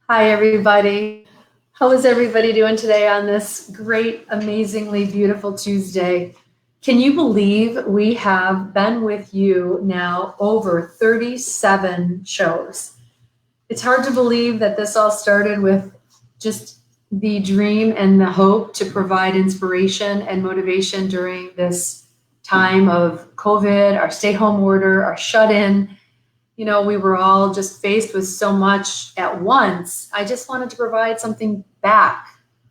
Hi, everybody. How is everybody doing today on this great, amazingly beautiful Tuesday? Can you believe we have been with you now over 37 shows? It's hard to believe that this all started with just the dream and the hope to provide inspiration and motivation during this time of COVID, our stay home order, our shut in. We were all just faced with so much at once. I just wanted to provide something back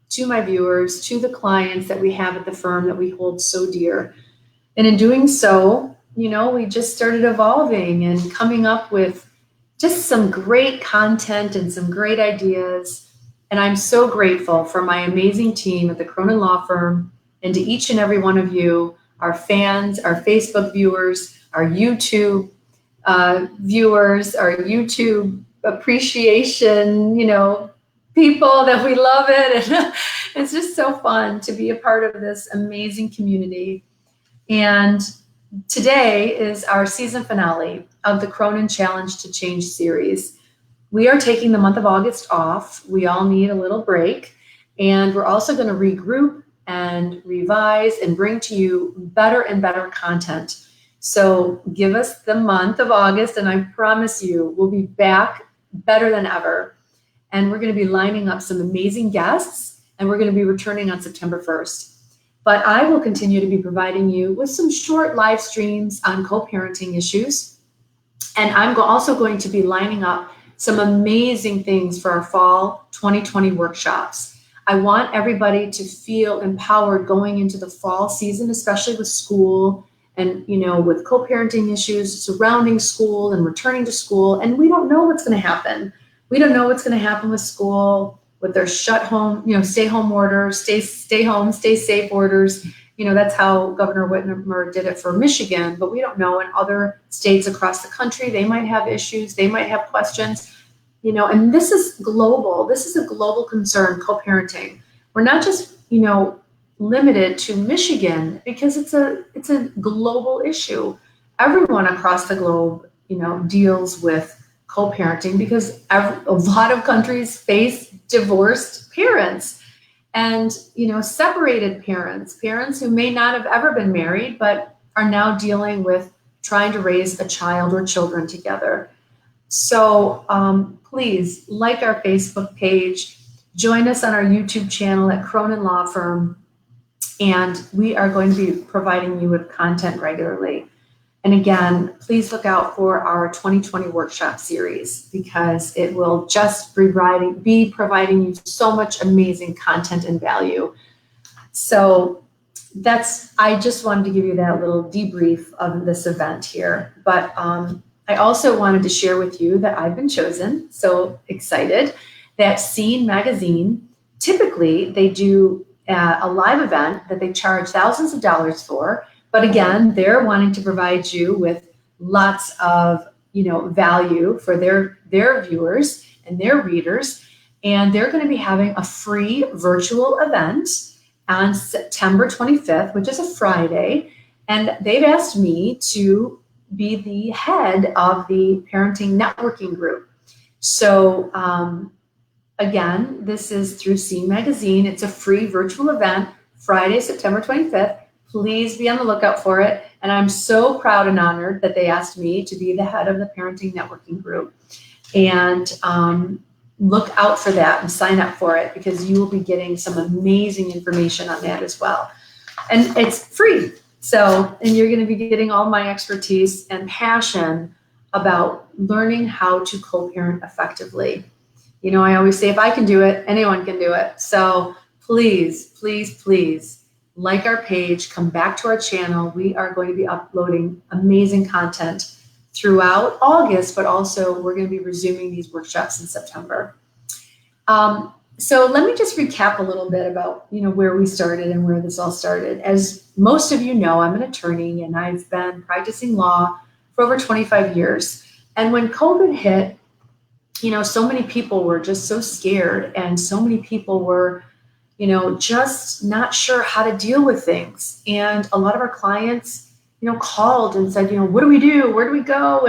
to my viewers, to the clients that we have at the firm that we hold so dear. And in doing so, we just started evolving and coming up with just some great content and some great ideas. And I'm so grateful for my amazing team at the Cronin Law Firm and to each and every one of you, our fans, our Facebook viewers, our YouTube viewers, our YouTube appreciation, people that we love it. And it's just so fun to be a part of this amazing community. And today is our season finale of the Cronin Challenge2Change series. We are taking the month of August off. We all need a little break. And we're also going to regroup and revise and bring to you better and better content. So give us the month of August, and I promise you we'll be back better than ever. And we're going to be lining up some amazing guests, and we're going to be returning on September 1st. But I will continue to be providing you with some short live streams on co-parenting issues. And I'm also going to be lining up some amazing things for our fall 2020 workshops. I want everybody to feel empowered going into the fall season, especially with school and, with co-parenting issues surrounding school and returning to school. And we don't know what's going to happen. We don't know what's going to happen with school, with their shut home, stay home orders, stay home, stay safe orders. That's how Governor Whitmer did it for Michigan, but we don't know in other states across the country. They might have issues. They might have questions, and this is global. This is a global concern, co-parenting. We're not just, limited to Michigan because it's a global issue. Everyone across the globe, deals with co-parenting because a lot of countries face divorced parents and, separated parents who may not have ever been married, but are now dealing with trying to raise a child or children together. So please like our Facebook page, join us on our YouTube channel at Cronin Law Firm. And we are going to be providing you with content regularly. And again, please look out for our 2020 workshop series because it will just be providing you so much amazing content and value. So I just wanted to give you that little debrief of this event here. But I also wanted to share with you that I've been chosen, so excited, that Scene Magazine, typically they do a live event that they charge thousands of dollars for. But again, they're wanting to provide you with lots of, value for their viewers and their readers. And they're going to be having a free virtual event on September 25th, which is a Friday. And they've asked me to be the head of the parenting networking group. So, again, this is through Scene Magazine. It's a free virtual event, Friday, September 25th. Please be on the lookout for it. And I'm so proud and honored that they asked me to be the head of the parenting networking group. And look out for that and sign up for it because you will be getting some amazing information on that as well. And it's free. And you're going to be getting all my expertise and passion about learning how to co-parent effectively. I always say, if I can do it, anyone can do it. So please, please, please like our page, come back to our channel. We are going to be uploading amazing content throughout August, but also we're going to be resuming these workshops in September. So let me just recap a little bit about, where we started and where this all started. As most of you know, I'm an attorney and I've been practicing law for over 25 years. And when COVID hit, so many people were just so scared and so many people were, just not sure how to deal with things. And a lot of our clients, called and said, what do we do? Where do we go?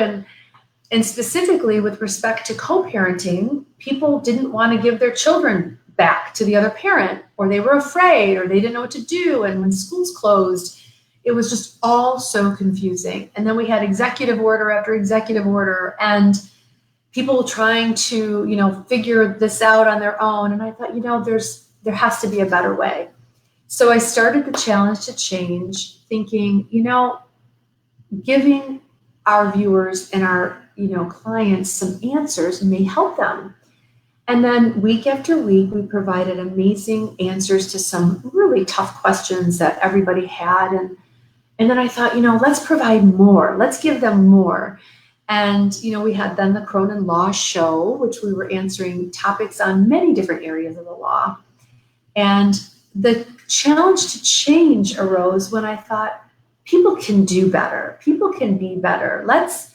And specifically with respect to co-parenting, people didn't want to give their children back to the other parent, or they were afraid, or they didn't know what to do. And when schools closed, it was just all so confusing. And then we had executive order after executive order, and people trying to, figure this out on their own. And I thought, there has to be a better way. So I started the Challenge to Change, thinking, giving our viewers and our, clients some answers may help them. And then week after week, we provided amazing answers to some really tough questions that everybody had. And then I thought, let's provide more. Let's give them more. And, we had then the Cronin Law Show, which we were answering topics on many different areas of the law. And the Challenge to Change arose when I thought, people can do better. People can be better. Let's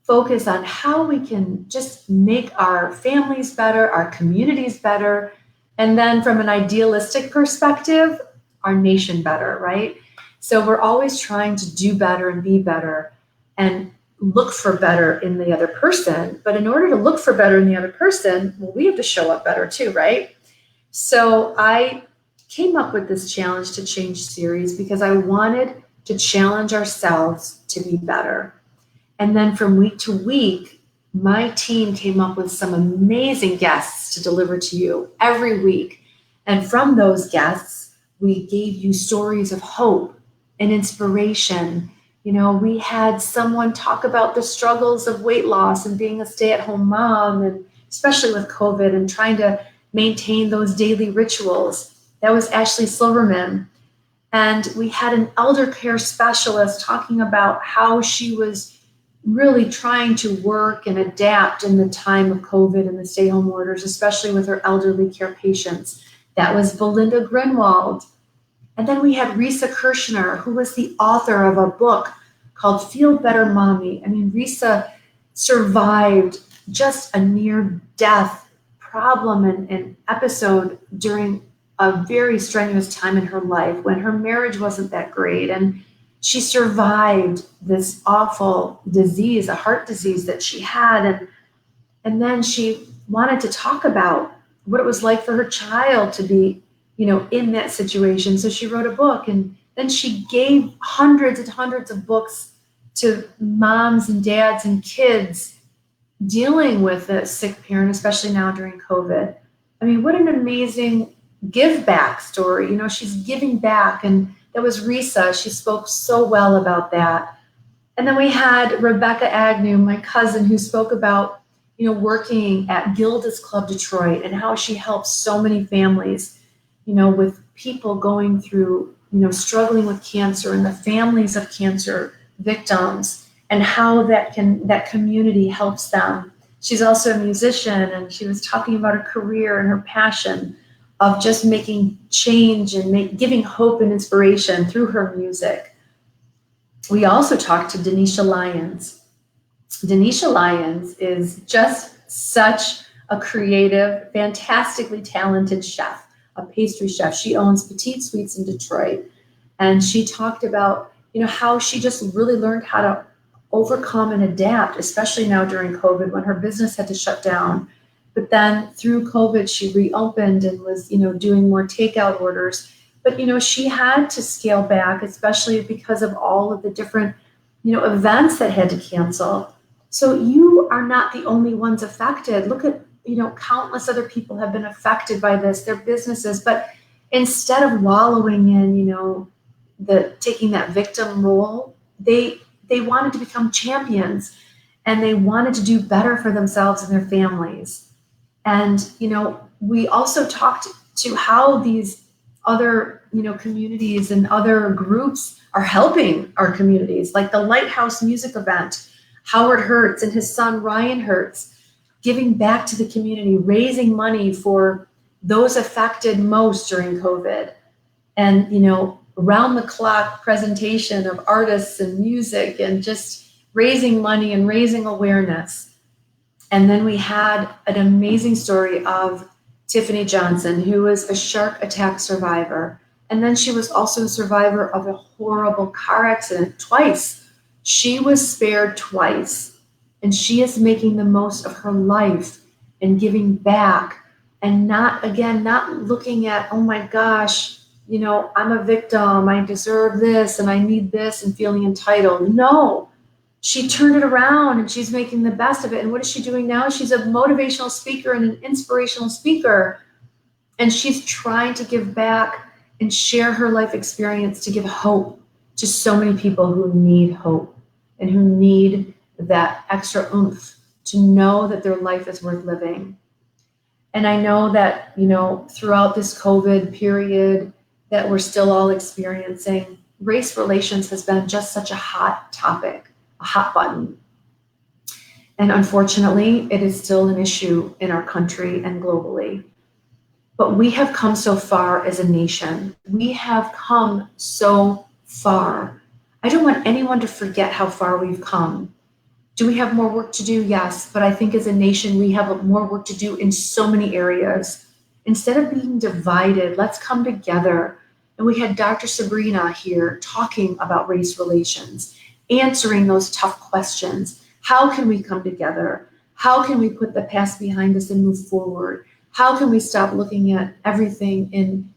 focus on how we can just make our families better, our communities better, and then from an idealistic perspective, our nation better, right? So we're always trying to do better and be better and look for better in the other person. But in order to look for better in the other person, well, we have to show up better too, right? So I came up with this Challenge to Change series because I wanted to challenge ourselves to be better. And then from week to week, my team came up with some amazing guests to deliver to you every week. And from those guests, we gave you stories of hope and inspiration. We had someone talk about the struggles of weight loss and being a stay-at-home mom, and especially with COVID and trying to maintain those daily rituals. That was Ashley Silverman. And we had an elder care specialist talking about how she was really trying to work and adapt in the time of COVID and the stay-home orders, especially with her elderly care patients. That was Belinda Grinwald. And then we had Risa Kirshner, who was the author of a book called Feel Better Mommy. I mean, Risa survived just a near-death problem and episode during a very strenuous time in her life when her marriage wasn't that great. And she survived this awful disease, a heart disease that she had. And then she wanted to talk about what it was like for her child to be, in that situation. So she wrote a book, and then she gave hundreds and hundreds of books to moms and dads and kids dealing with a sick parent, especially now during COVID. I mean, what an amazing give back story. She's giving back, and that was Risa. She spoke so well about that. And then we had Rebecca Agnew, my cousin, who spoke about, working at Gilda's Club Detroit and how she helps so many families, with people going through, struggling with cancer and the families of cancer victims, and how that community helps them. She's also a musician, and she was talking about her career and her passion of just making change and giving hope and inspiration through her music. We also talked to Denisha Lyons. Denisha Lyons is just such a creative, fantastically talented chef, a pastry chef. She owns Petite Sweets in Detroit. And she talked about, how she just really learned how to overcome and adapt, especially now during COVID when her business had to shut down. But then through COVID, she reopened and was, doing more takeout orders. But, she had to scale back, especially because of all of the different, events that had to cancel. So you are not the only ones affected. Look at, countless other people have been affected by this, their businesses. But instead of wallowing in, taking that victim role, they wanted to become champions, and they wanted to do better for themselves and their families. And, we also talked to how these other, communities and other groups are helping our communities, like the Lighthouse Music Event, Howard Hertz and his son, Ryan Hertz, giving back to the community, raising money for those affected most during COVID. And, around the clock presentation of artists and music and just raising money and raising awareness. And then we had an amazing story of Tiffany Johnson, who was a shark attack survivor. And then she was also a survivor of a horrible car accident twice. She was spared twice, and she is making the most of her life and giving back, and not looking at, oh my gosh, I'm a victim, I deserve this and I need this, and feeling entitled. No, she turned it around and she's making the best of it. And what is she doing now? She's a motivational speaker and an inspirational speaker. And she's trying to give back and share her life experience to give hope to so many people who need hope and who need that extra oomph to know that their life is worth living. And I know that, throughout this COVID period that we're still all experiencing, race relations has been just such a hot topic, a hot button. And unfortunately, it is still an issue in our country and globally. But we have come so far as a nation. We have come so far. I don't want anyone to forget how far we've come. Do we have more work to do? Yes. But I think as a nation, we have more work to do in so many areas. Instead of being divided, let's come together. And we had Dr. Sabrina here talking about race relations, answering those tough questions. How can we come together? How can we put the past behind us and move forward? How can we stop looking at everything in,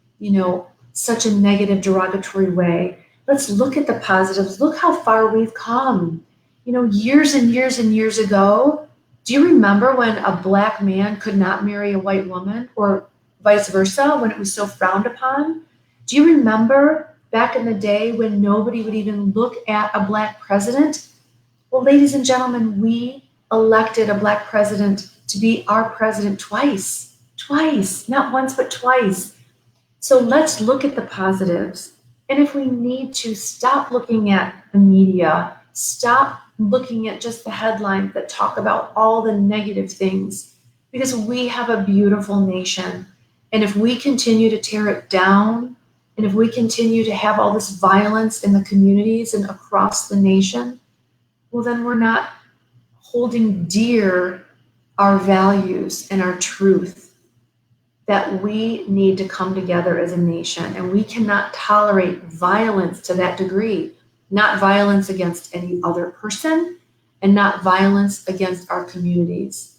such a negative, derogatory way? Let's look at the positives. Look how far we've come. Years and years and years ago, do you remember when a Black man could not marry a white woman, or vice versa, when it was so frowned upon? Do you remember back in the day when nobody would even look at a Black president? Well, ladies and gentlemen, we elected a Black president to be our president twice, not once, but twice. So let's look at the positives. And if we need to, stop looking at the media, stop looking at just the headlines that talk about all the negative things, because we have a beautiful nation. And if we continue to tear it down, and if we continue to have all this violence in the communities and across the nation, well, then we're not holding dear our values and our truth, that we need to come together as a nation. And we cannot tolerate violence to that degree, not violence against any other person and not violence against our communities.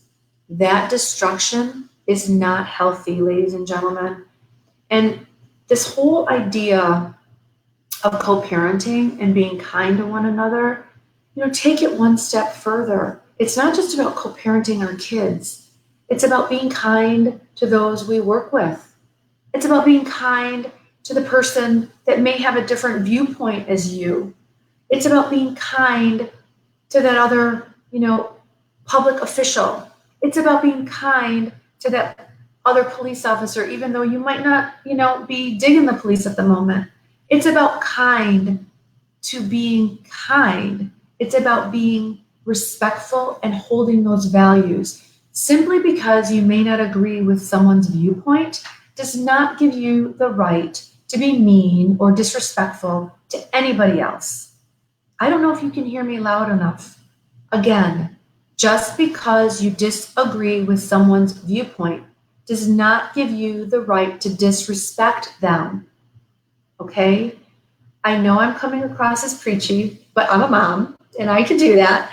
That destruction is not healthy, ladies and gentlemen. And this whole idea of co-parenting and being kind to one another, take it one step further. It's not just about co-parenting our kids. It's about being kind to those we work with. It's about being kind to the person that may have a different viewpoint as you. It's about being kind to that other, public official. It's about being kind to that other police officer, even though you might not, be digging the police at the moment. It's about kind to being kind. It's about being respectful and holding those values. Simply because you may not agree with someone's viewpoint does not give you the right to be mean or disrespectful to anybody else. I don't know if you can hear me loud enough. Again, just because you disagree with someone's viewpoint does not give you the right to disrespect them. Okay? I know I'm coming across as preachy, but I'm a mom and I can do that.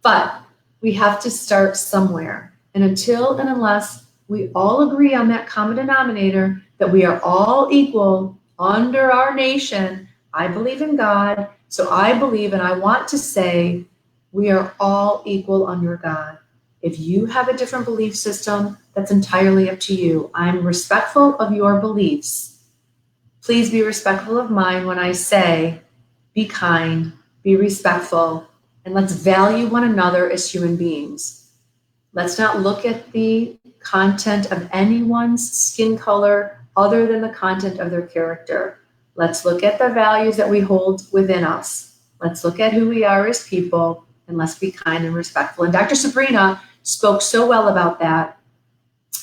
But we have to start somewhere. And until and unless we all agree on that common denominator, that we are all equal under our nation, I believe in God. So I believe, and I want to say, we are all equal under God. If you have a different belief system, that's entirely up to you. I'm respectful of your beliefs. Please be respectful of mine when I say, be kind, be respectful, and let's value one another as human beings. Let's not look at the content of anyone's skin color other than the content of their character. Let's look at the values that we hold within us. Let's look at who we are as people, and let's be kind and respectful. And Dr. Sabrina spoke so well about that.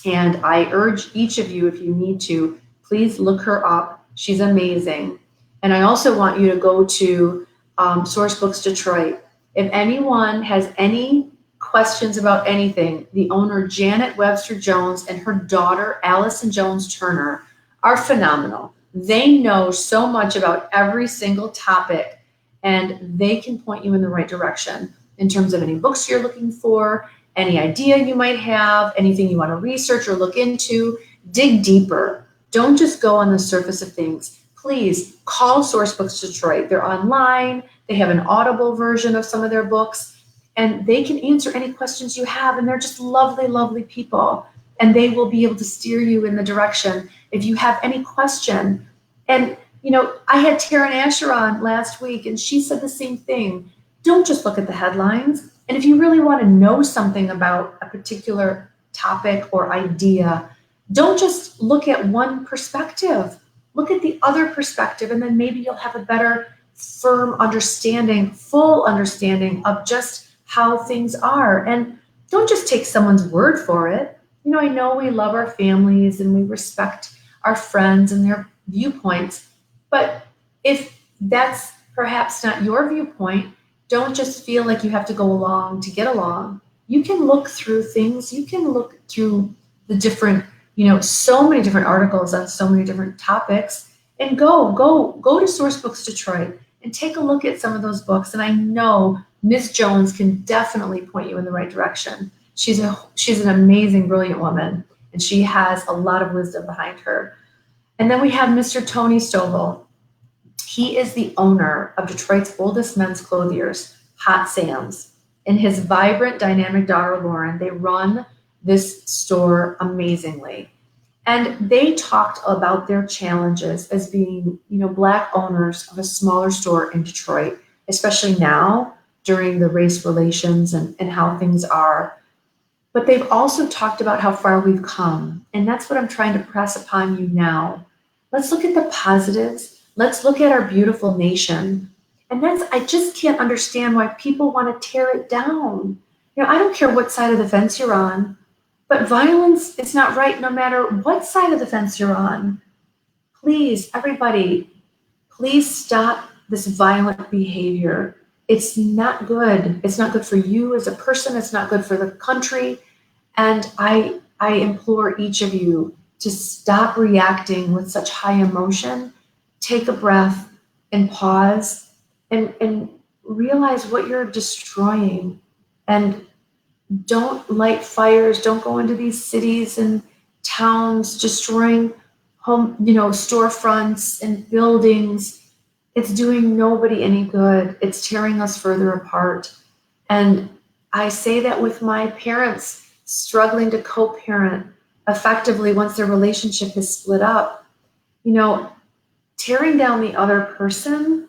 And I urge each of you, if you need to, please look her up. She's amazing. And I also want you to go to Source Books Detroit. If anyone has any questions about anything, the owner, Janet Webster Jones, and her daughter, Allison Jones Turner, are phenomenal. They know so much about every single topic, and they can point you in the right direction in terms of any books you're looking for, any idea you might have, anything you want to research or look into, dig deeper. Don't just go on the surface of things. Please call Sourcebooks Detroit. They're online. They have an Audible version of some of their books, and they can answer any questions you have. And they're just lovely, lovely people. And they will be able to steer you in the direction if you have any question. And, I had Taryn Asher on last week, and she said the same thing. Don't just look at the headlines. And if you really want to know something about a particular topic or idea, don't just look at one perspective. Look at the other perspective, and then maybe you'll have a better, firm understanding, full understanding of just how things are. And don't just take someone's word for it. I know we love our families and we respect our friends and their viewpoints, but if that's perhaps not your viewpoint, don't just feel like you have to go along to get along. You can look through things. You can look through the different, so many different articles on so many different topics, and go to Sourcebooks Detroit and take a look at some of those books. And I know Ms. Jones can definitely point you in the right direction. She's an amazing, brilliant woman, and she has a lot of wisdom behind her. And then we have Mr. Tony Stovall. He is the owner of Detroit's oldest men's clothiers, Hot Sam's, and his vibrant, dynamic daughter, Lauren. They run this store amazingly. And they talked about their challenges as being, Black owners of a smaller store in Detroit, especially now during the race relations and how things are. But they've also talked about how far we've come. And that's what I'm trying to press upon you now. Let's look at the positives. Let's look at our beautiful nation. And I just can't understand why people want to tear it down. I don't care what side of the fence you're on, but violence is not right no matter what side of the fence you're on. Please, everybody, please stop this violent behavior. It's not good. It's not good for you as a person. It's not good for the country. And I implore each of you to stop reacting with such high emotion. Take a breath and pause and realize what you're destroying. And don't light fires. Don't go into these cities and towns destroying home, storefronts and buildings. It's doing nobody any good. It's tearing us further apart. And I say that with my parents struggling to co-parent effectively once their relationship has split up. Tearing down the other person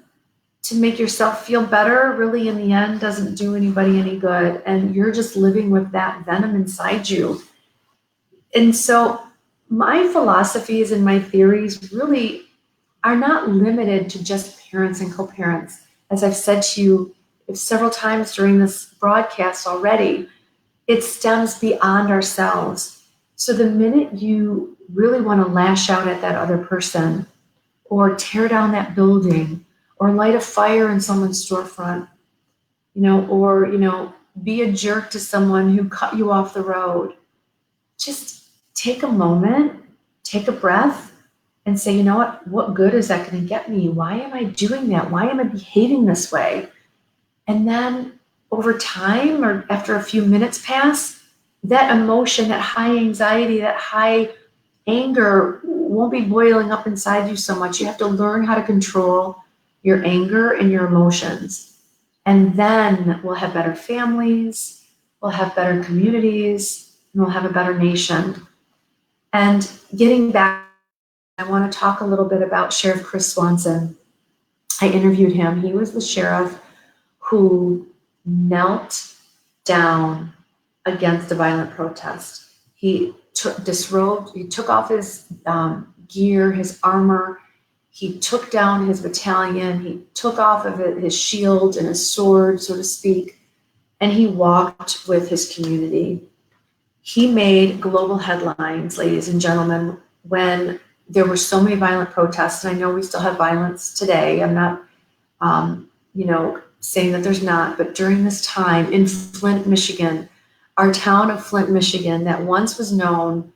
to make yourself feel better really in the end doesn't do anybody any good. And you're just living with that venom inside you. And so my philosophies and my theories really are not limited to just parents and co-parents. As I've said to you several times during this broadcast already, it stems beyond ourselves. So the minute you really want to lash out at that other person, or tear down that building, or light a fire in someone's storefront, or be a jerk to someone who cut you off the road, just take a moment, take a breath, and say, what good is that going to get me? Why am I doing that? Why am I behaving this way? And then over time, or after a few minutes pass, that emotion, that high anxiety, that high anger won't be boiling up inside you so much. You have to learn how to control your anger and your emotions. And then we'll have better families, we'll have better communities, and we'll have a better nation. And getting back, I want to talk a little bit about Sheriff Chris Swanson. I interviewed him. He was the sheriff who knelt down against a violent protest. He disrobed, he took off his gear, his armor, he took down his battalion, he took off of his shield and his sword, so to speak, and he walked with his community. He made global headlines, ladies and gentlemen, when there were so many violent protests, and I know we still have violence today. I'm not, saying that there's not, but during this time in Flint, Michigan, our town of Flint, Michigan, that once was known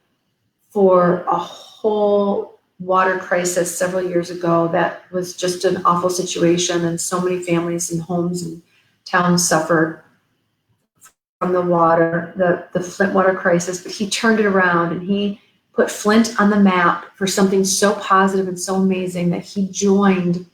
for a whole water crisis several years ago, that was just an awful situation, and so many families and homes and towns suffered from the water, the Flint water crisis, but he turned it around and he put Flint on the map for something so positive and so amazing that he joined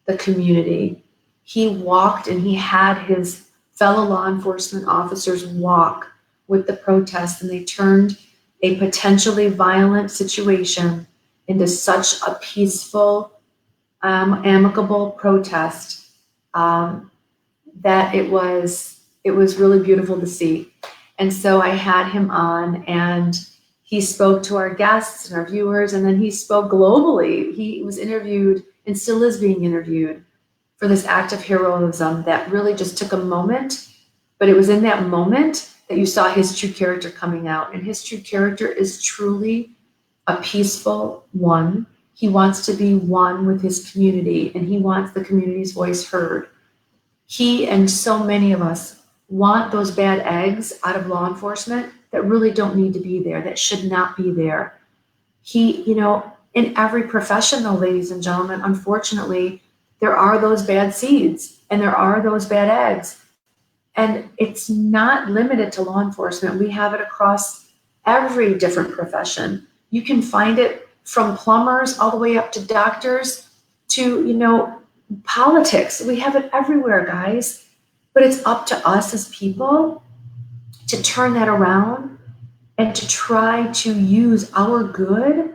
the community. He walked and he had his fellow law enforcement officers walk with the protest, and they turned a potentially violent situation into such a peaceful, amicable protest that it was really beautiful to see. And so I had him on, and he spoke to our guests and our viewers, and then he spoke globally. He was interviewed and still is being interviewed for this act of heroism that really just took a moment, but it was in that moment that you saw his true character coming out. And his true character is truly a peaceful one. He wants to be one with his community, and he wants the community's voice heard. He and so many of us want those bad eggs out of law enforcement that really don't need to be there, that should not be there. He, in every profession though, ladies and gentlemen, unfortunately, there are those bad seeds and there are those bad eggs. And it's not limited to law enforcement. We have it across every different profession. You can find it from plumbers all the way up to doctors to, politics. We have it everywhere, guys. But it's up to us as people to turn that around and to try to use our good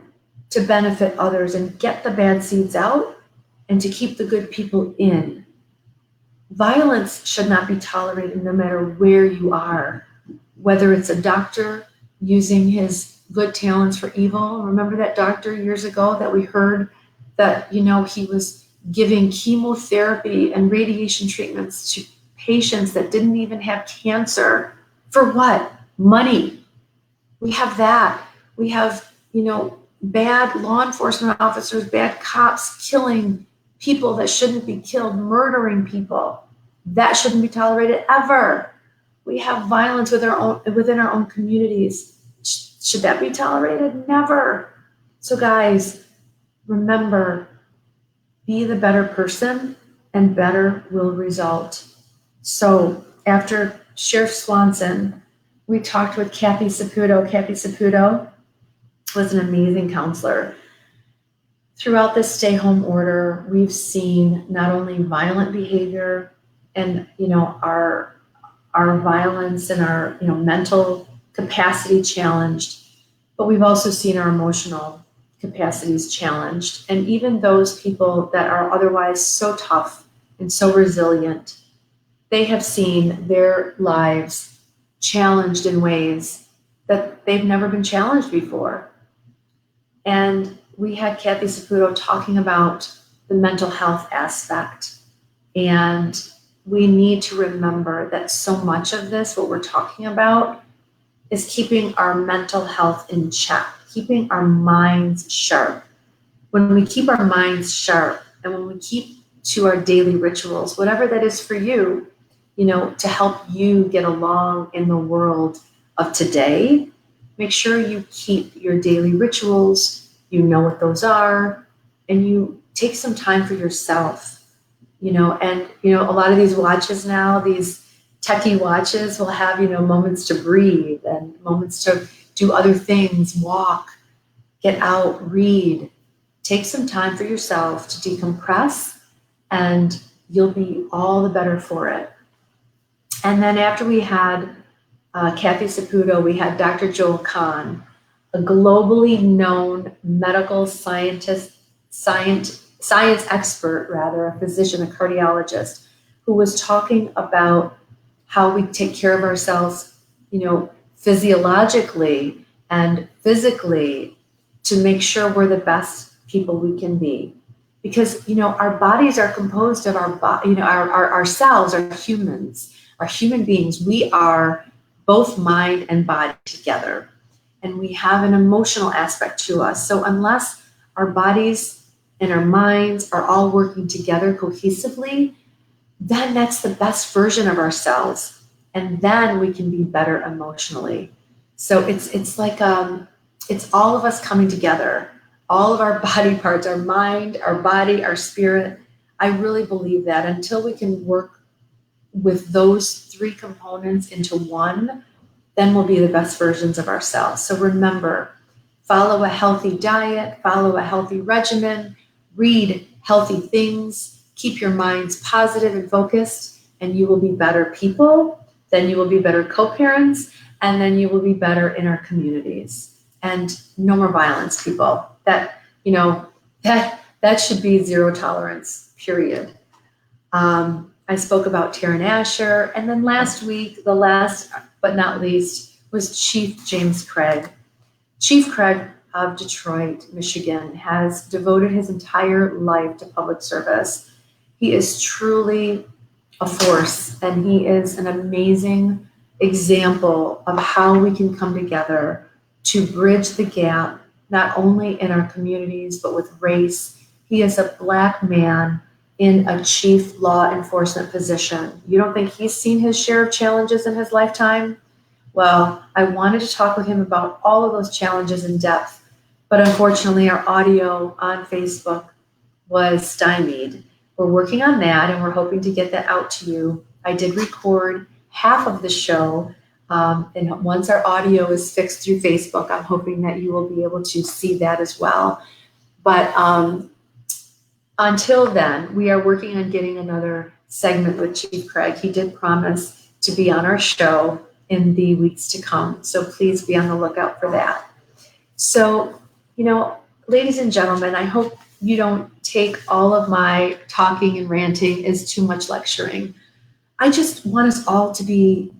to benefit others and get the bad seeds out and to keep the good people in. Violence should not be tolerated no matter where you are, whether it's a doctor using his good talents for evil. Remember that doctor years ago that we heard that, he was giving chemotherapy and radiation treatments to patients that didn't even have cancer. For what? Money. We have that. We have, bad law enforcement officers, bad cops killing people that shouldn't be killed, murdering people. That shouldn't be tolerated ever. We have violence within our own communities. Should that be tolerated? Never. So guys, remember, be the better person and better will result. So after Sheriff Swanson, we talked with Kathy Saputo. Kathy Saputo was an amazing counselor. Throughout this stay-home order, we've seen not only violent behavior and our violence and our mental capacity challenged, but we've also seen our emotional capacities challenged. And even those people that are otherwise so tough and so resilient, they have seen their lives challenged in ways that they've never been challenged before. And we had Kathy Saputo talking about the mental health aspect. And we need to remember that so much of this, what we're talking about, is keeping our mental health in check, keeping our minds sharp. When we keep our minds sharp and when we keep to our daily rituals, whatever that is for you, to help you get along in the world of today, make sure you keep your daily rituals, you know what those are, and you take some time for yourself, and a lot of these watches now, these techie watches will have, moments to breathe and moments to do other things, walk, get out, read. Take some time for yourself to decompress, and you'll be all the better for it. And then after we had Kathy Saputo, we had Dr. Joel Kahn, a globally known medical science expert, a physician, a cardiologist, who was talking about how we take care of ourselves, physiologically and physically to make sure we're the best people we can be. Because, our bodies are composed of our cells are humans, are human beings. We are both mind and body together. And we have an emotional aspect to us. So unless our bodies and our minds are all working together cohesively, then that's the best version of ourselves. And then we can be better emotionally. So it's like, it's all of us coming together, all of our body parts, our mind, our body, our spirit. I really believe that until we can work with those three components into one, then we'll be the best versions of ourselves. So remember, follow a healthy diet, follow a healthy regimen, read healthy things, keep your minds positive and focused, and you will be better people. Then you will be better co-parents, and then you will be better in our communities. And no more violence, people. That should be zero tolerance, period. I spoke about Taryn Asher, and then last week, the last but not least, was Chief James Craig. Chief Craig of Detroit, Michigan, has devoted his entire life to public service. He is truly a force, and he is an amazing example of how we can come together to bridge the gap, not only in our communities, but with race. He is a Black man in a chief law enforcement position. You don't think he's seen his share of challenges in his lifetime? Well, I wanted to talk with him about all of those challenges in depth, but unfortunately our audio on Facebook was stymied. We're working on that, and we're hoping to get that out to you. I did record half of the show, and once our audio is fixed through Facebook, I'm hoping that you will be able to see that as well. But until then, we are working on getting another segment with Chief Craig. He did promise to be on our show in the weeks to come, so please be on the lookout for that. So, ladies and gentlemen, I hope you don't take all of my talking and ranting as too much lecturing. I just want us all to be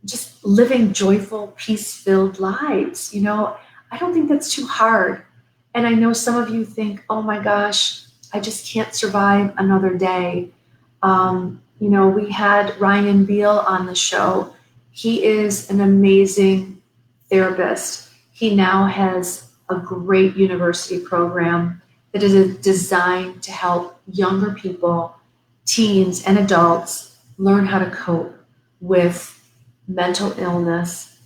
just living joyful, peace-filled lives. I don't think that's too hard. And I know some of you think, oh my gosh, I just can't survive another day. We had Ryan Beal on the show. He is an amazing therapist. He now has a great university program that is designed to help younger people, teens and adults, learn how to cope with mental illness,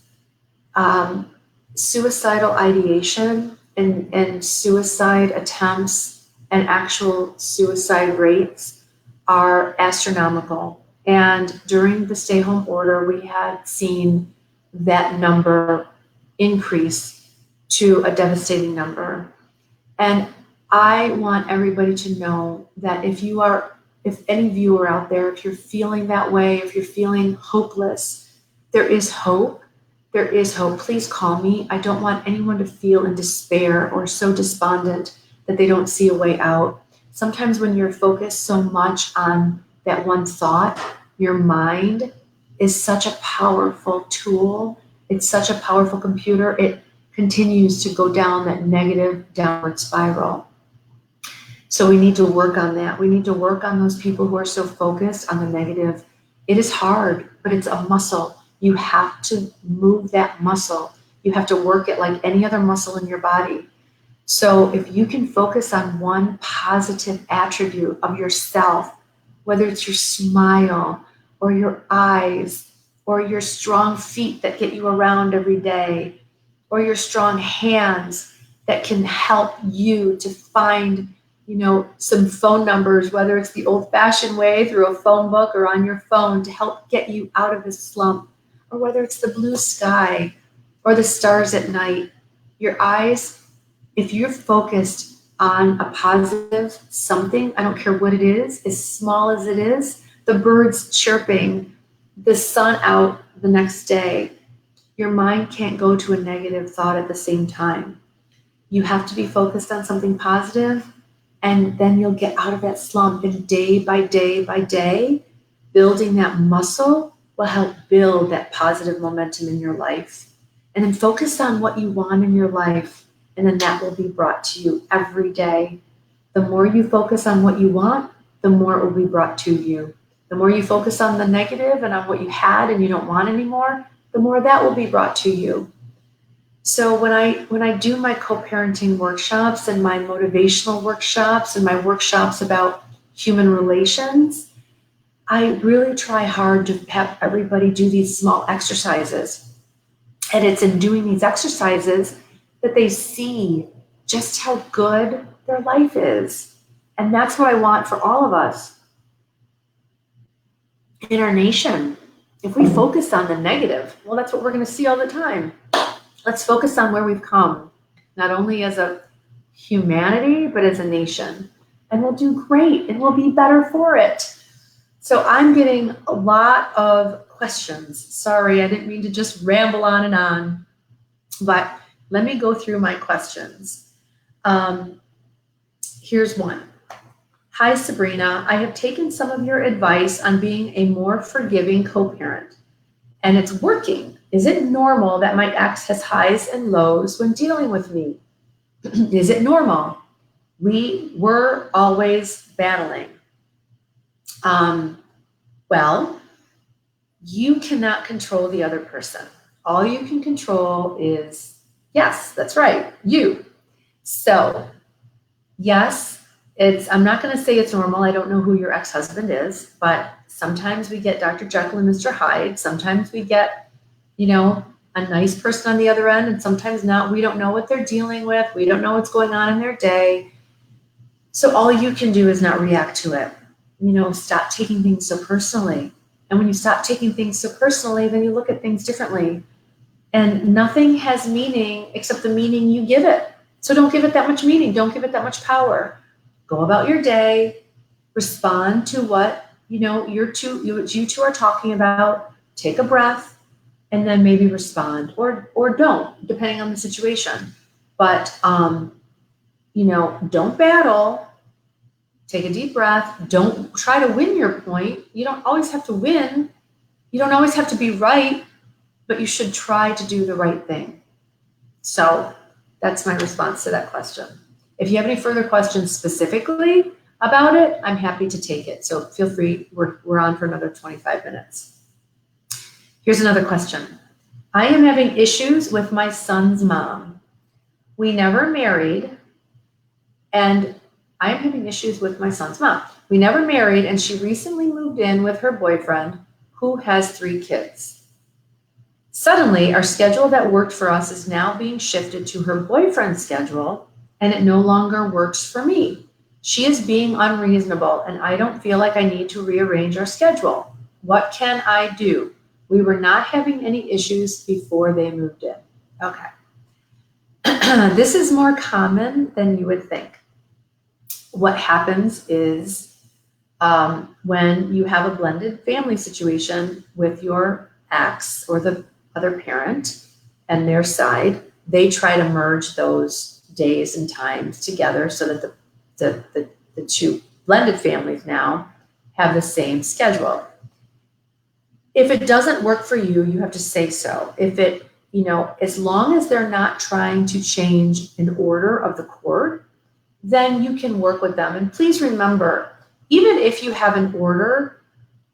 suicidal ideation, and suicide attempts and actual suicide rates are astronomical. And during the stay-home order, we had seen that number increase to a devastating number. And I want everybody to know that if any of you are out there, if you're feeling that way, if you're feeling hopeless, there is hope. There is hope. Please call me. I don't want anyone to feel in despair or so despondent that they don't see a way out. Sometimes when you're focused so much on that one thought, your mind is such a powerful tool. It's such a powerful computer. It continues to go down that negative downward spiral. So we need to work on that. We need to work on those people who are so focused on the negative. It is hard, but it's a muscle. You have to move that muscle. You have to work it like any other muscle in your body. So if you can focus on one positive attribute of yourself, whether it's your smile or your eyes or your strong feet that get you around every day, or your strong hands that can help you to find, some phone numbers, whether it's the old-fashioned way through a phone book or on your phone to help get you out of a slump, or whether it's the blue sky or the stars at night. Your eyes, if you're focused on a positive something, I don't care what it is, as small as it is, the birds chirping, the sun out the next day, your mind can't go to a negative thought at the same time. You have to be focused on something positive, and then you'll get out of that slump. And day by day by day, building that muscle will help build that positive momentum in your life. And then focus on what you want in your life, and then that will be brought to you every day. The more you focus on what you want, the more it will be brought to you. The more you focus on the negative and on what you had and you don't want anymore, the more that will be brought to you. So when I do my co-parenting workshops and my motivational workshops and my workshops about human relations, I really try hard to have everybody do these small exercises. And it's in doing these exercises that they see just how good their life is. And that's what I want for all of us. in our nation. If we focus on the negative, well, that's what we're going to see all the time. Let's focus on where we've come, not only as a humanity, but as a nation. And we'll do great and we'll be better for it. So I'm getting a lot of questions. Sorry, I didn't mean to just ramble on and on, but let me go through my questions. Here's one. Hi, Sabrina. I have taken some of your advice on being a more forgiving co-parent, and it's working. Is it normal that my ex has highs and lows when dealing with me? Is it normal? We were always battling. Well, you cannot control the other person. All you can control is, yes, that's right, you. So, yes, I'm not going to say it's normal. I don't know who your ex-husband is, but sometimes we get Dr. Jekyll and Mr. Hyde. Sometimes we get, a nice person on the other end, and sometimes not. We don't know what they're dealing with. We don't know what's going on in their day. So all you can do is not react to it. Stop taking things so personally. And when you stop taking things so personally, then you look at things differently. And nothing has meaning except the meaning you give it. So don't give it that much meaning. Don't give it that much power. Go about your day, respond to what, you two are talking about, take a breath, and then maybe respond or don't, depending on the situation. But, don't battle. Take a deep breath. Don't try to win your point. You don't always have to win. You don't always have to be right, but you should try to do the right thing. So that's my response to that question. If you have any further questions specifically about it, I'm happy to take it. So feel free. We're on for another 25 minutes. Here's another question. I am having issues with my son's mom. We never married, and I am having issues with my son's mom. We never married, and she recently moved in with her boyfriend, who has 3 kids. Suddenly, our schedule that worked for us is now being shifted to her boyfriend's schedule, and it no longer works for me. She is being unreasonable, and I don't feel like I need to rearrange our schedule. What can I do? We were not having any issues before they moved in. Okay. This is more common than you would think. What happens is when you have a blended family situation with your ex or the other parent and their side, they try to merge those days and times together so that the two blended families now have the same schedule. If it doesn't work for you, you have to say so. If it, as long as they're not trying to change an order of the court, then you can work with them. And please remember, even if you have an order,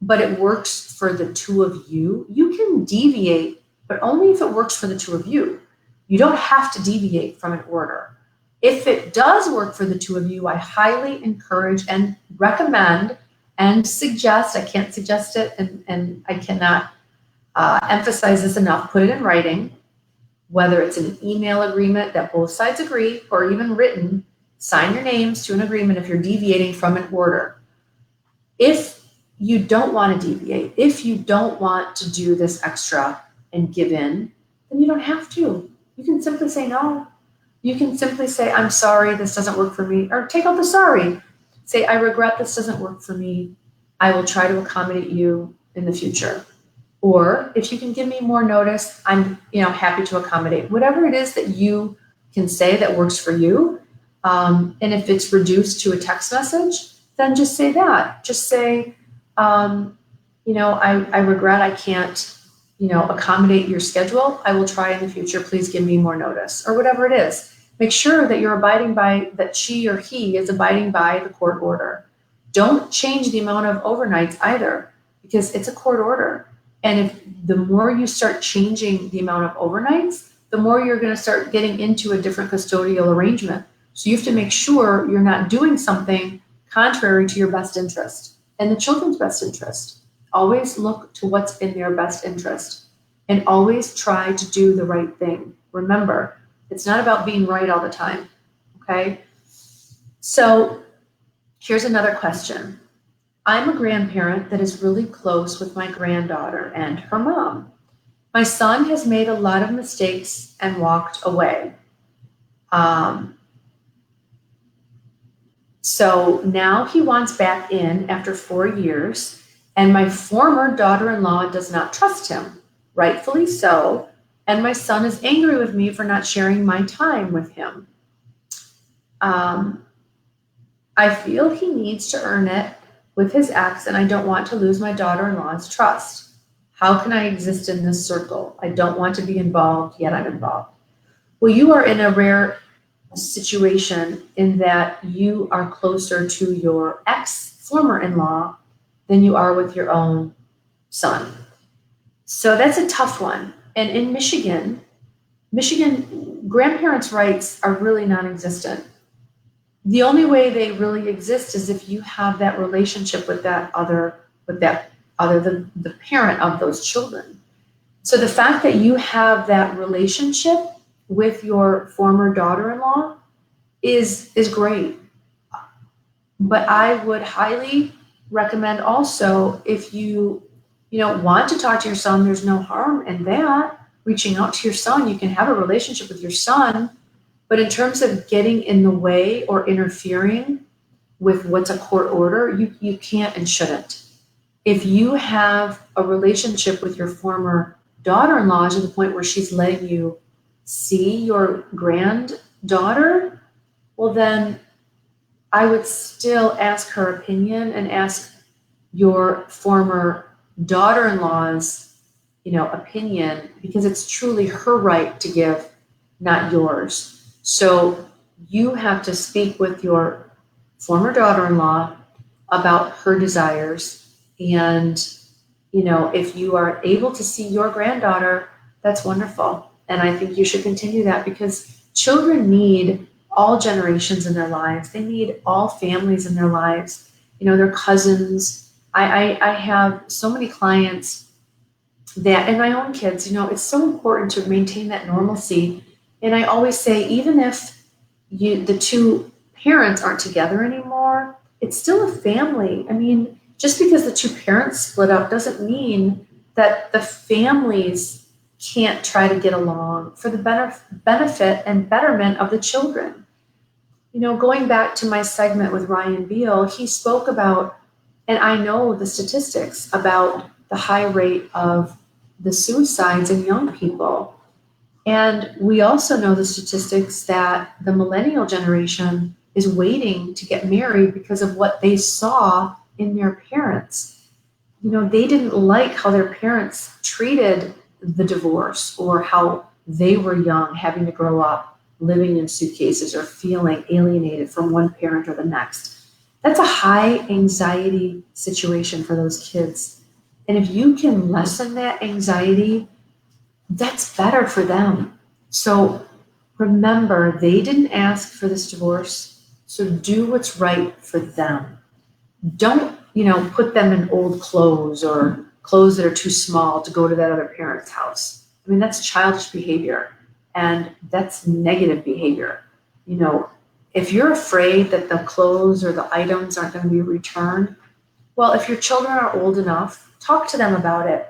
but it works for the two of you, you can deviate, but only if it works for the two of you. You don't have to deviate from an order. If it does work for the two of you, I highly encourage and recommend and suggest, I can't suggest it, and I cannot emphasize this enough, put it in writing, whether it's an email agreement that both sides agree or even written, sign your names to an agreement if you're deviating from an order. If you don't want to deviate, if you don't want to do this extra and give in, then you don't have to. You can simply say no. You can simply say, I'm sorry, this doesn't work for me, or take out the sorry. Say, I regret this doesn't work for me. I will try to accommodate you in the future. Or if you can give me more notice, I'm happy to accommodate. Whatever it is that you can say that works for you. And if it's reduced to a text message, then just say that. Just say, I regret I can't, accommodate your schedule. I will try in the future. Please give me more notice, or whatever it is. Make sure that you're abiding by, that she or he is abiding by the court order. Don't change the amount of overnights either, because it's a court order. And if the more you start changing the amount of overnights, the more you're going to start getting into a different custodial arrangement. So you have to make sure you're not doing something contrary to your best interest and the children's best interest. Always look to what's in their best interest and always try to do the right thing. Remember, it's not about being right all the time, okay? So here's another question. I'm a grandparent that is really close with my granddaughter and her mom. My son has made a lot of mistakes and walked away. So now he wants back in after 4 years, and my former daughter-in-law does not trust him, rightfully so, and my son is angry with me for not sharing my time with him. I feel he needs to earn it with his ex, and I don't want to lose my daughter-in-law's trust. How can I exist in this circle? I don't want to be involved, yet I'm involved. Well, you are in a rare situation in that you are closer to your former in-law than you are with your own son. So that's a tough one. And in Michigan, grandparents' rights are really non-existent. The only way they really exist is if you have that relationship with the parent of those children. So the fact that you have that relationship with your former daughter-in-law is great. But I would highly recommend also, if you want to talk to your son, there's no harm in that. Reaching out to your son, you can have a relationship with your son, but in terms of getting in the way or interfering with what's a court order, you can't and shouldn't. If you have a relationship with your former daughter-in-law to the point where she's letting you see your granddaughter, well, then I would still ask her opinion and ask your former daughter-in-law's, opinion, because it's truly her right to give, not yours. So you have to speak with your former daughter-in-law about her desires. And, if you are able to see your granddaughter, that's wonderful. And I think you should continue that, because children need all generations in their lives. They need all families in their lives, their cousins. I have so many clients that, and my own kids, it's so important to maintain that normalcy. And I always say, even if the two parents aren't together anymore, it's still a family. I mean, just because the two parents split up doesn't mean that the families can't try to get along for the benefit and betterment of the children. Going back to my segment with Ryan Beal, he spoke about, and I know the statistics about the high rate of the suicides in young people. And we also know the statistics that the millennial generation is waiting to get married because of what they saw in their parents. They didn't like how their parents treated the divorce, or how they were young, having to grow up living in suitcases or feeling alienated from one parent or the next. That's a high anxiety situation for those kids. And if you can lessen that anxiety, that's better for them. So remember, they didn't ask for this divorce, so do what's right for them. Don't, put them in old clothes or clothes that are too small to go to that other parent's house. I mean, that's childish behavior, and that's negative behavior. If you're afraid that the clothes or the items aren't going to be returned, well, if your children are old enough, talk to them about it.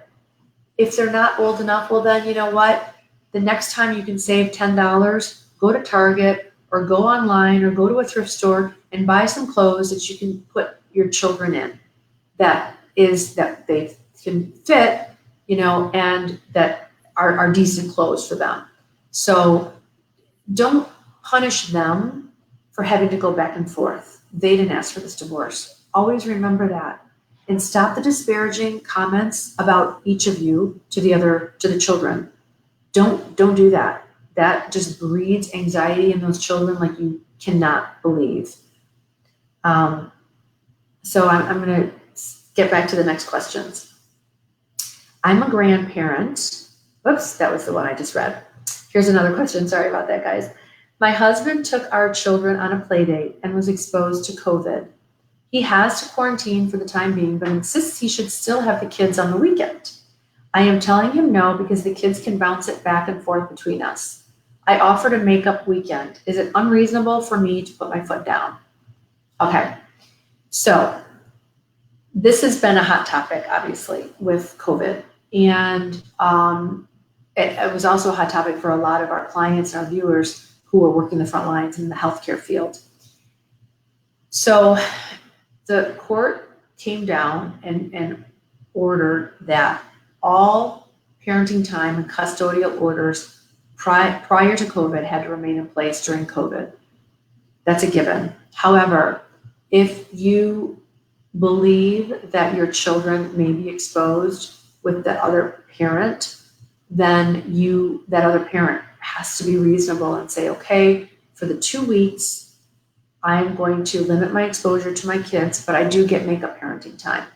If they're not old enough, well, then you know what? The next time you can save $10, go to Target or go online or go to a thrift store and buy some clothes that you can put your children in that they can fit, and that are decent clothes for them. So don't punish them for having to go back and forth. They didn't ask for this divorce. Always remember that. And stop the disparaging comments about each of you to the children. Don't do that. That just breeds anxiety in those children like you cannot believe. So I'm going to get back to the next questions. I'm a grandparent. Whoops, that was the one I just read. Here's another question. Sorry about that, guys. My husband took our children on a play date and was exposed to COVID. He has to quarantine for the time being, but insists he should still have the kids on the weekend. I am telling him no because the kids can bounce it back and forth between us. I offered a makeup weekend. Is it unreasonable for me to put my foot down? Okay, so this has been a hot topic, obviously, with COVID. And it was also a hot topic for a lot of our clients and our viewers who are working the front lines in the healthcare field. So the court came down and ordered that all parenting time and custodial orders prior to COVID had to remain in place during COVID. That's a given. However, if you believe that your children may be exposed with the other parent, then that other parent has to be reasonable and say, okay, for the 2 weeks, I'm going to limit my exposure to my kids, but I do get makeup parenting time.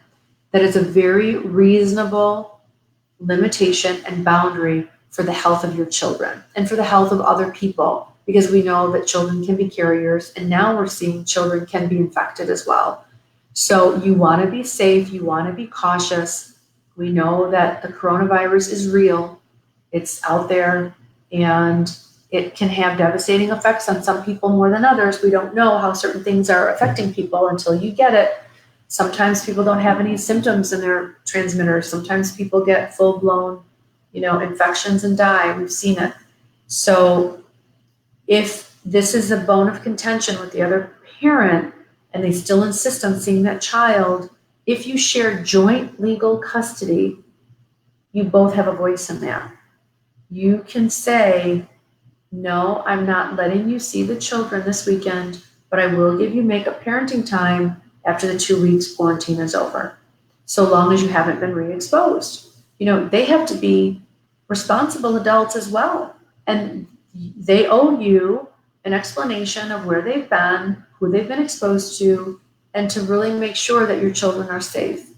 That is a very reasonable limitation and boundary for the health of your children and for the health of other people, because we know that children can be carriers, and now we're seeing children can be infected as well. So you want to be safe, you want to be cautious. We know that the coronavirus is real, it's out there, and it can have devastating effects on some people more than others. We don't know how certain things are affecting people until you get it. Sometimes people don't have any symptoms and they're transmitters. Sometimes people get full-blown, infections and die. We've seen it. So if this is a bone of contention with the other parent and they still insist on seeing that child, if you share joint legal custody, you both have a voice in that. You can say, no, I'm not letting you see the children this weekend, but I will give you makeup parenting time after the 2 weeks quarantine is over, so long as you haven't been re-exposed. They have to be responsible adults as well. And they owe you an explanation of where they've been, who they've been exposed to, and to really make sure that your children are safe.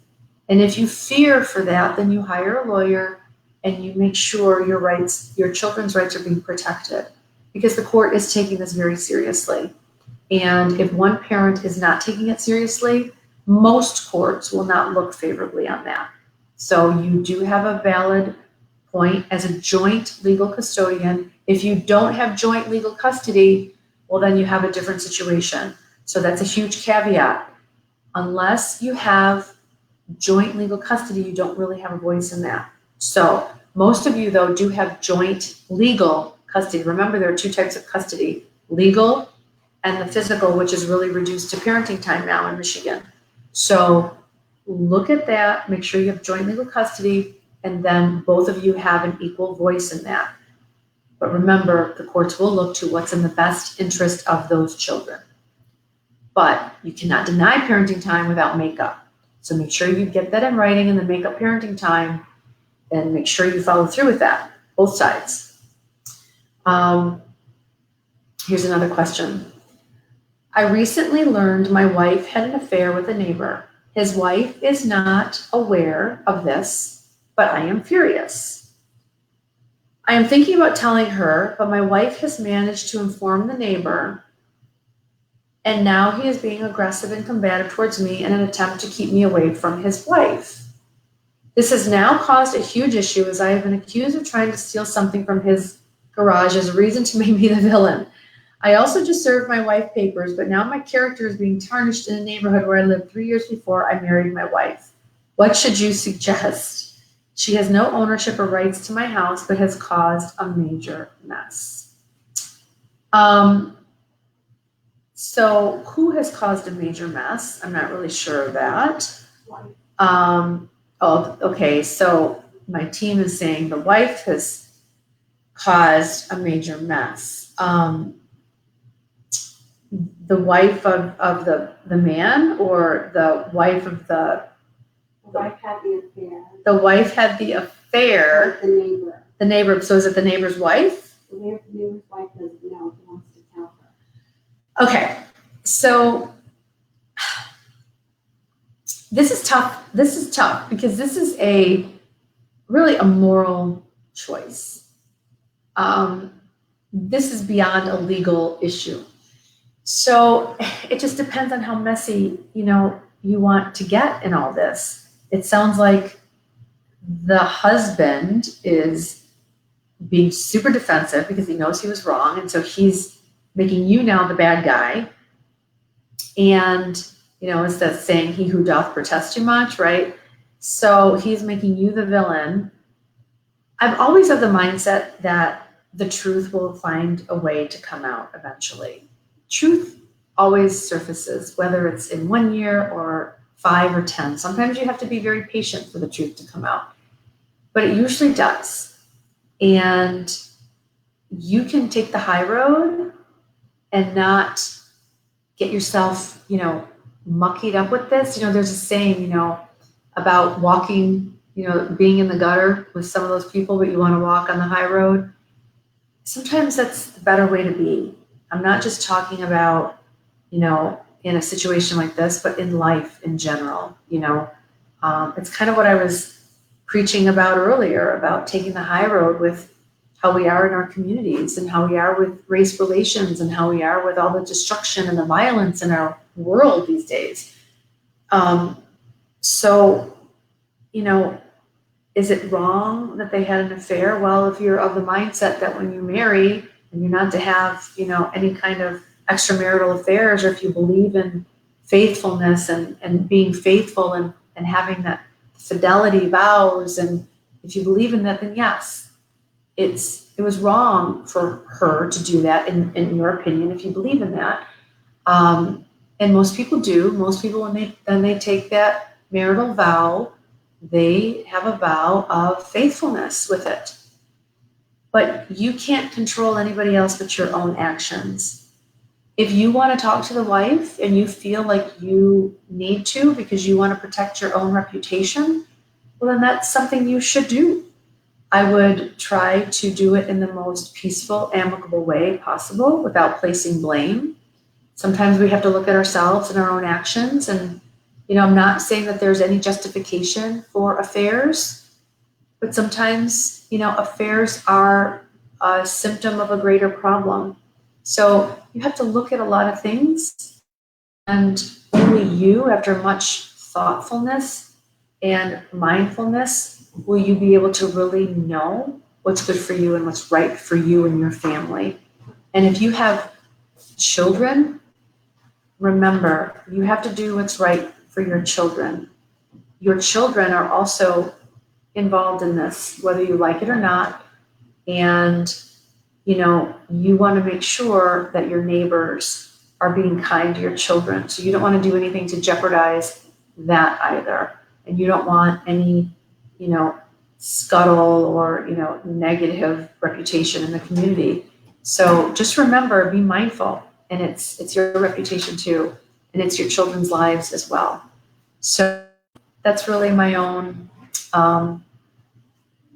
And if you fear for that, then you hire a lawyer and you make sure your children's rights are being protected, because the court is taking this very seriously. And if one parent is not taking it seriously, most courts will not look favorably on that. So you do have a valid point as a joint legal custodian. If you don't have joint legal custody, well, then you have a different situation. So that's a huge caveat. Unless you have joint legal custody, you don't really have a voice in that. So most of you, though, do have joint legal custody. Remember, there are two types of custody: legal and the physical, which is really reduced to parenting time now in Michigan. So look at that, make sure you have joint legal custody, and then both of you have an equal voice in that. But remember, the courts will look to what's in the best interest of those children. But you cannot deny parenting time without makeup. So make sure you get that in writing in the makeup parenting time, and make sure you follow through with that, both sides. Here's another question. I recently learned my wife had an affair with a neighbor. His wife is not aware of this, but I am furious. I am thinking about telling her, but my wife has managed to inform the neighbor, and now he is being aggressive and combative towards me in an attempt to keep me away from his wife. This has now caused a huge issue, as I have been accused of trying to steal something from his garage as a reason to make me the villain. I also just served my wife papers, but now my character is being tarnished in a neighborhood where I lived 3 years before I married my wife. What should you suggest? She has no ownership or rights to my house, but has caused a major mess. So who has caused a major mess? I'm not really sure of that. Okay, so my team is saying the wife has caused a major mess. The wife of the man, or the wife of the wife had the affair. The wife had the affair. With the neighbor. The neighbor. So is it the neighbor's wife? The neighbor's wife doesn't know. He wants to tell her. Okay, so this is tough. This is tough because this is really a moral choice. This is beyond a legal issue. So it just depends on how messy, you want to get in all this. It sounds like the husband is being super defensive because he knows he was wrong. And so he's making you now the bad guy. And, It's that saying, he who doth protest too much, right? So he's making you the villain. I've always had the mindset that the truth will find a way to come out eventually. Truth always surfaces, whether it's in 1 year or 5 or 10. Sometimes you have to be very patient for the truth to come out, but it usually does. And you can take the high road and not get yourself, muckied up with this. There's a saying, about walking, being in the gutter with some of those people, but you want to walk on the high road. Sometimes that's the better way to be. I'm not just talking about, in a situation like this, but in life in general. It's kind of what I was preaching about earlier, about taking the high road with how we are in our communities and how we are with race relations and how we are with all the destruction and the violence in our world these days. So, is it wrong that they had an affair? Well, if you're of the mindset that when you marry and you're not to have, any kind of extramarital affairs, or if you believe in faithfulness and being faithful and having that fidelity vows, and if you believe in that, then yes, it was wrong for her to do that, in your opinion, if you believe in that. And most people do. Most people, when they take that marital vow, they have a vow of faithfulness with it. But you can't control anybody else but your own actions. If you want to talk to the wife and you feel like you need to because you want to protect your own reputation, well, then that's something you should do. I would try to do it in the most peaceful, amicable way possible without placing blame. Sometimes we have to look at ourselves and our own actions. And, I'm not saying that there's any justification for affairs, but sometimes, affairs are a symptom of a greater problem. So you have to look at a lot of things, and only you, after much thoughtfulness and mindfulness, will you be able to really know what's good for you and what's right for you and your family. And if you have children, remember, you have to do what's right for your children. Your children are also involved in this, whether you like it or not. And, you want to make sure that your neighbors are being kind to your children. So you don't want to do anything to jeopardize that either. And you don't want any, scuttle or, negative reputation in the community. So just remember, be mindful. And it's your reputation too. And it's your children's lives as well. So that's really my own,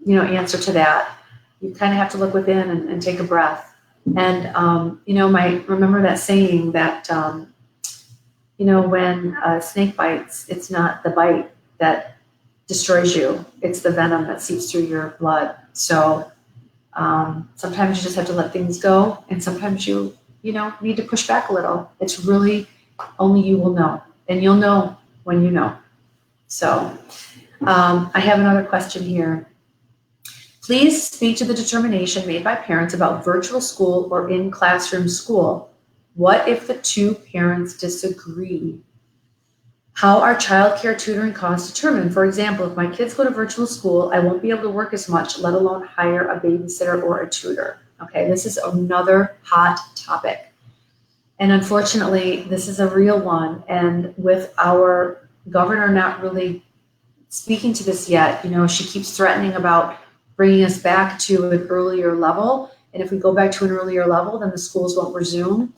answer to that. You kind of have to look within and take a breath. And, remember that saying that, when a snake bites, it's not the bite that destroys you. It's the venom that seeps through your blood. So sometimes you just have to let things go. And sometimes you need to push back a little. It's really only you will know. And you'll know when you know. So I have another question here. Please speak to the determination made by parents about virtual school or in-classroom school. What if the two parents disagree? How are childcare tutoring costs determined? For example, if my kids go to virtual school, I won't be able to work as much, let alone hire a babysitter or a tutor. Okay, this is another hot topic. And unfortunately, this is a real one. And with our governor not really speaking to this yet, she keeps threatening about bringing us back to an earlier level. And if we go back to an earlier level, then the schools won't resume.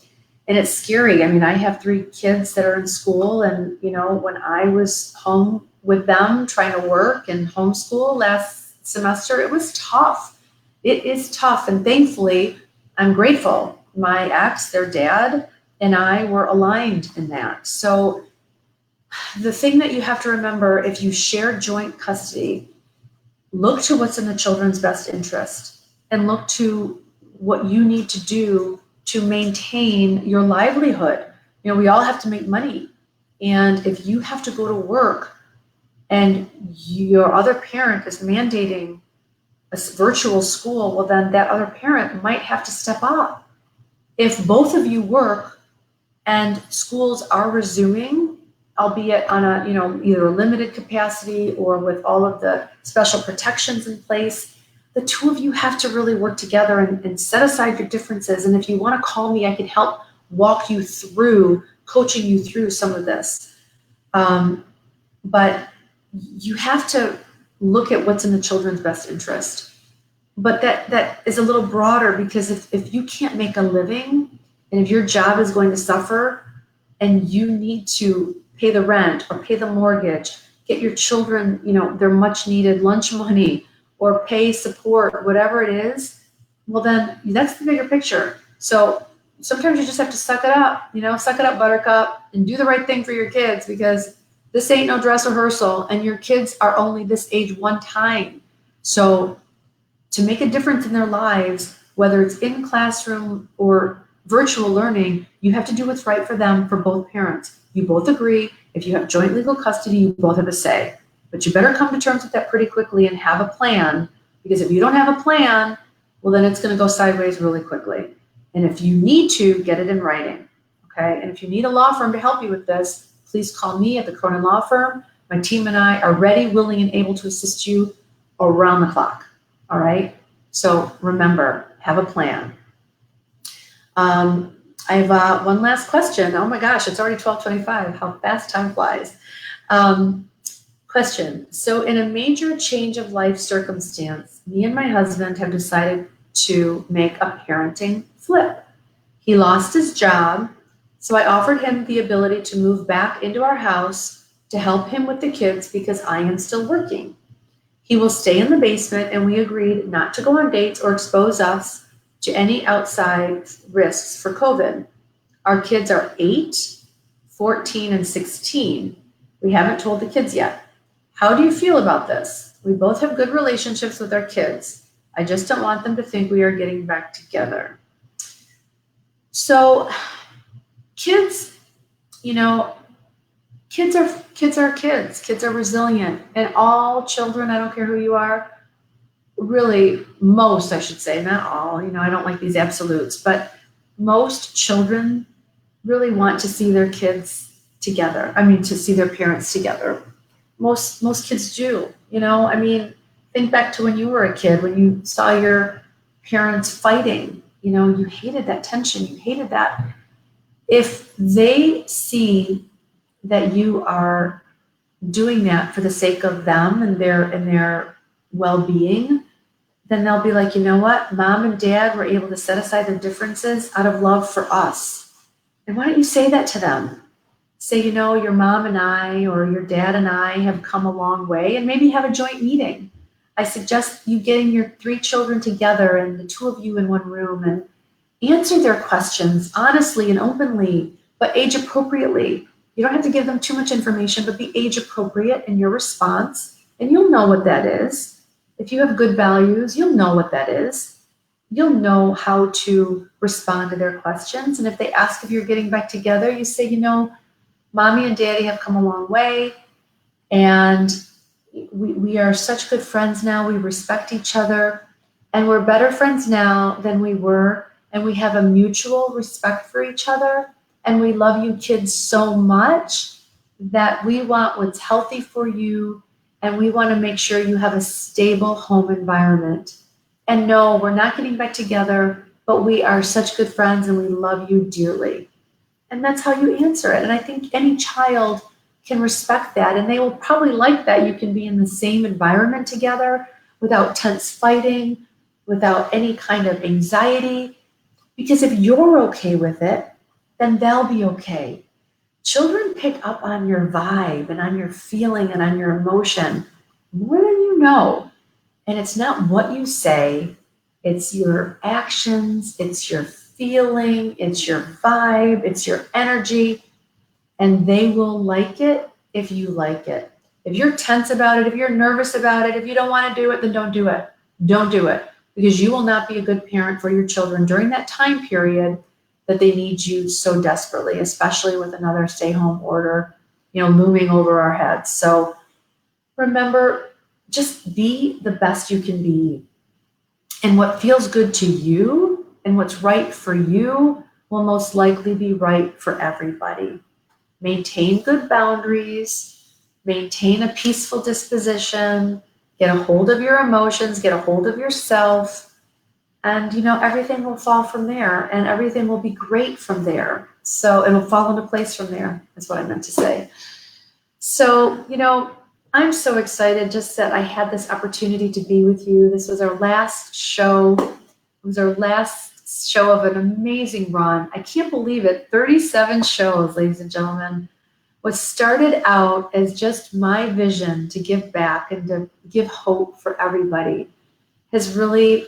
And it's scary. I mean, I have 3 kids that are in school, and, when I was home with them trying to work and homeschool last semester, it was tough. It is tough. And thankfully, I'm grateful. My ex, their dad, and I were aligned in that. So the thing that you have to remember, if you share joint custody, look to what's in the children's best interest and look to what you need to do to maintain your livelihood. We all have to make money. And if you have to go to work and your other parent is mandating a virtual school, well, then that other parent might have to step up. If both of you work and schools are resuming, albeit on a, either a limited capacity or with all of the special protections in place, the two of you have to really work together and set aside your differences. And if you want to call me, I can help walk you through, coaching you through some of this. But you have to look at what's in the children's best interest. But that is a little broader, because if you can't make a living, and if your job is going to suffer, and you need to pay the rent or pay the mortgage, get your children, their much needed lunch money, or pay support, whatever it is, well then that's the bigger picture. So sometimes you just have to suck it up, suck it up, buttercup, and do the right thing for your kids, because this ain't no dress rehearsal, and your kids are only this age one time. So to make a difference in their lives, whether it's in classroom or virtual learning, you have to do what's right for them, for both parents. You both agree. If you have joint legal custody, you both have a say. But you better come to terms with that pretty quickly and have a plan, because if you don't have a plan, well, then it's going to go sideways really quickly. And if you need to, get it in writing, okay? And if you need a law firm to help you with this, please call me at the Cronin Law Firm. My team and I are ready, willing, and able to assist you around the clock, all right? So remember, have a plan. I have one last question. Oh my gosh, it's already 12:25. How fast time flies. Question. So in a major change of life circumstance, me and my husband have decided to make a parenting flip. He lost his job, so I offered him the ability to move back into our house to help him with the kids, because I am still working. He will stay in the basement, and we agreed not to go on dates or expose us to any outside risks for COVID. Our kids are 8, 14, and 16. We haven't told the kids yet. How do you feel about this? We both have good relationships with our kids. I just don't want them to think we are getting back together. So kids, kids are kids. Kids are resilient. And all children, I don't care who you are, really most, I should say, not all, I don't like these absolutes, but most children really want to see their kids together. To see their parents together. Most kids do, think back to when you were a kid, when you saw your parents fighting, you hated that tension, you hated that. If they see that you are doing that for the sake of them and their well-being, then they'll be like, you know what? Mom and dad were able to set aside their differences out of love for us. And why don't you say that to them? Say, your mom and I, or your dad and I have come a long way, and maybe have a joint meeting. I suggest you getting your 3 children together and the 2 of you in one room, and answer their questions honestly and openly, but age appropriately. You don't have to give them too much information, but be age appropriate in your response, and you'll know what that is. If you have good values, you'll know what that is. You'll know how to respond to their questions. And if they ask if you're getting back together, you say, Mommy and Daddy have come a long way, and we are such good friends now. We respect each other, and we're better friends now than we were, and we have a mutual respect for each other, and we love you kids so much that we want what's healthy for you, and we want to make sure you have a stable home environment. And no, we're not getting back together, but we are such good friends, and we love you dearly. And that's how you answer it. And I think any child can respect that, and they will probably like that you can be in the same environment together without tense fighting, without any kind of anxiety. Because if you're okay with it, then they'll be okay. Children pick up on your vibe and on your feeling and on your emotion more than you know. And it's not what you say, it's your actions, it's your feeling, it's your vibe, it's your energy, and they will like it if you like it. If you're tense about it, if you're nervous about it, if you don't want to do it, then don't do it. Don't do it, because you will not be a good parent for your children during that time period that they need you so desperately, especially with another stay-home order, looming over our heads. So remember, just be the best you can be. And what feels good to you and what's right for you will most likely be right for everybody. maintain good boundaries, maintain a peaceful disposition, get a hold of your emotions, get a hold of yourself, and everything will fall from there, and everything will be great from there. So it'll fall into place from there, is what I meant to say. So, I'm so excited just that I had this opportunity to be with you. This was our last show. It was our last show of an amazing run. I can't believe it. 37 shows, ladies and gentlemen. What started out as just my vision to give back and to give hope for everybody has really,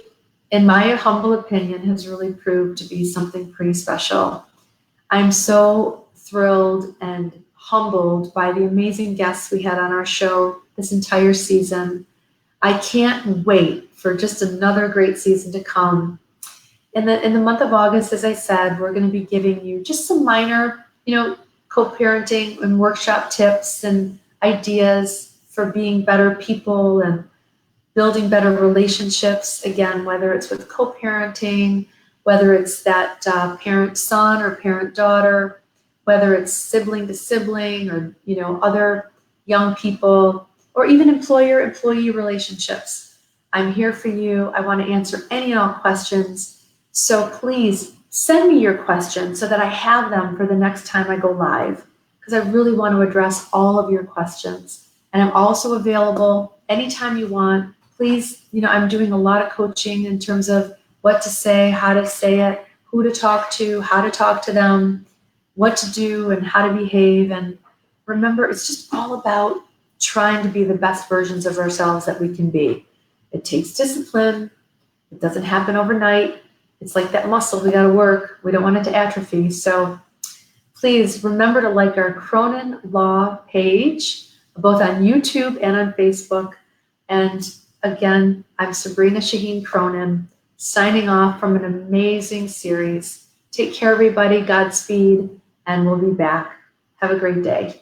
in my humble opinion, has really proved to be something pretty special. I'm so thrilled and humbled by the amazing guests we had on our show this entire season. I can't wait for just another great season to come. In the month of August, as I said, we're going to be giving you just some minor, co-parenting and workshop tips and ideas for being better people and building better relationships. Again, whether it's with co-parenting, whether it's that parent-son or parent-daughter, whether it's sibling to sibling or, other young people, or even employer-employee relationships. I'm here for you. I want to answer any and all questions. So please send me your questions so that I have them for the next time I go live, because I really want to address all of your questions. And I'm also available anytime you want. Please, I'm doing a lot of coaching in terms of what to say, how to say it, who to talk to, how to talk to them, what to do and how to behave. And remember, it's just all about trying to be the best versions of ourselves that we can be. It takes discipline. It doesn't happen overnight. It's like that muscle we got to work. We don't want it to atrophy. So please remember to like our Cronin Law page, both on YouTube and on Facebook. And again, I'm Sabrina Shaheen Cronin, signing off from an amazing series. Take care, everybody. Godspeed, and we'll be back. Have a great day.